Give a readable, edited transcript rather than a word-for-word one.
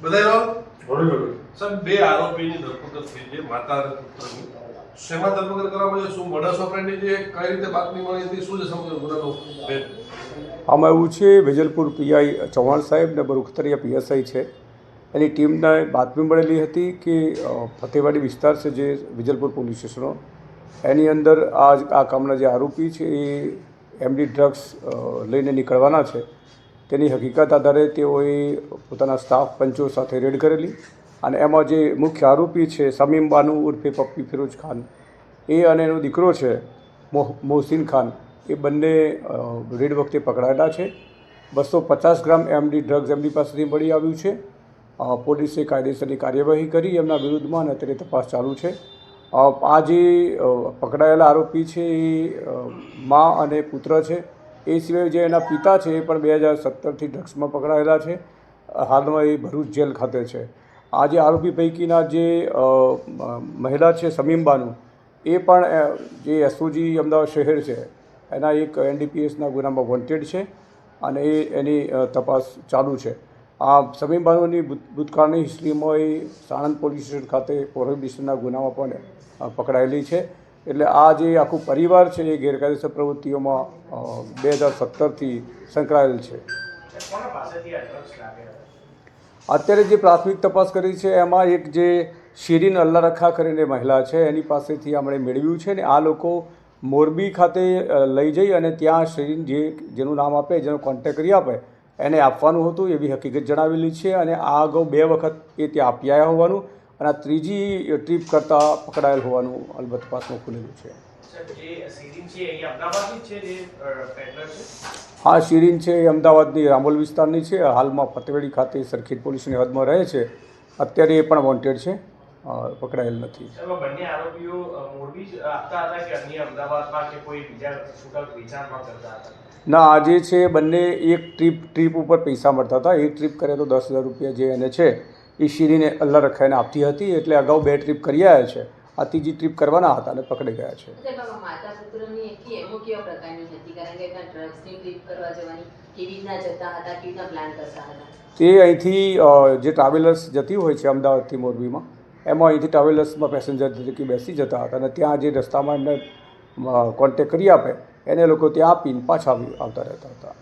બધાય સાહેબ બે આરોપીની ધરપકડ થઈ છે, માતા અને પુત્રની. શેમાં ધરપકડ કરવામાં આવી? શું મોડસ ઓપરેન્ડી છે? કઈ રીતે બાતમી મળી હતી? શું છે સમગ્ર ગુનાનો ભેદ? આમાં એવું છે, વેજલપુર પીઆઈ ચૌહાણ સાહેબ ને બરુખતરિયા પીએસઆઈ છે, એની ટીમને બાતમી મળેલી હતી કે ફતેવાડી વિસ્તાર છે જે વેજલપુર પોલીસ સ્ટેશનો, એની અંદર આ કામના જે આરોપી છે એ એમડી ડ્રગ્સ લઈને નીકળવાના છે. તેની હકીકત આધારે તેઓએ પોતાના સ્ટાફ પંચો સાથે રેડ કરેલી અને એમાં જે મુખ્ય આરોપી છે સમીમ બાનુ ઉર્ફે પપ્પી ફિરોજ ખાન, એ અને એનો દીકરો છે મોહસિન ખાન, એ બંને રેડ વખતે પકડાયેલા છે. 250 ગ્રામ એમડી ડ્રગ્સ એમની પાસેથી મળી આવ્યું છે. પોલીસે કાયદેસરની કાર્યવાહી કરી એમના વિરુદ્ધમાં અને અત્યારે તપાસ ચાલુ છે. આ જે પકડાયેલા આરોપી છે એ મા અને પુત્ર છે. એ સિવાય જે એના પિતા છે એ પણ 2017થી ડ્રગ્સમાં પકડાયેલા છે. હાલમાં એ ભરૂચ જેલ ખાતે છે. આ જે આરોપી પૈકીના જે મહિલા છે સમીમ બાનુ, એ પણ જે એસઓજી અમદાવાદ શહેર છે એના એક એનડીપીએસના ગુનામાં વોન્ટેડ છે અને એની તપાસ ચાલુ છે. આ સમીમ બાનુની ભૂતકાળની હિસ્ટ્રીમાં એ સાણંદ પોલીસ સ્ટેશન ખાતે પ્રોહિબિશનના ગુનામાં પણ પકડાયેલી છે. એટલે આ જે આખું પરિવાર છે એ ગેરકાયદેસર પ્રવૃત્તિઓમાં 2017થી સંકળાયેલ છે. અત્યારે જે પ્રાથમિક તપાસ કરી છે એમાં એક જે શિરીન અલ્લા રખા કરીને મહિલા છે એની પાસેથી આપણે મેળવ્યું છે ને આ લોકો મોરબી ખાતે લઈ જઈ અને ત્યાં શિરીન જેનું નામ આપે, જેનો કોન્ટેક્ટ કરી આપે એને આપવાનું હતું એવી હકીકત જણાવેલી છે. અને આ અગાઉ 2 વખત એ ત્યાં આપી આવ્યા હોવાનું અને આ ત્રીજી ટ્રીપ કરતાં પકડાયેલ હોવાનું અલબત્ત તપાસમાં ખુલેલું છે. હા, શિરીન છે એ અમદાવાદની રામોલ વિસ્તારની છે. હાલમાં ફતેવાડી ખાતે સરખેજ પોલીસની હદમાં રહે છે. અત્યારે એ પણ વોન્ટેડ છે, પકડાયેલ નથી. ના, આજે છે બંને એક ટ્રીપ ઉપર પૈસા મળતા હતા. એક ટ્રીપ કરે તો 10,000 રૂપિયા જે એને છે એ શિરીને અલ્લા રખાઈને આપતી હતી. એટલે અગાઉ 2 ટ્રીપ કરી આવ્યા છે. આ ત્રીજી ટ્રીપ કરવાના હતા અને પકડી ગયા છે. તે અહીંથી જે ટ્રાવેલર્સ જતી હોય છે અમદાવાદથી મોરબીમાં, એમાં અહીંથી ટ્રાવેલર્સમાં પેસેન્જર તરીકે બેસી જતા હતા અને ત્યાં જે રસ્તામાં એમને કોન્ટેક કરી આપે એને લોકો ત્યાં આપીને પાછા આવતા રહેતા હતા.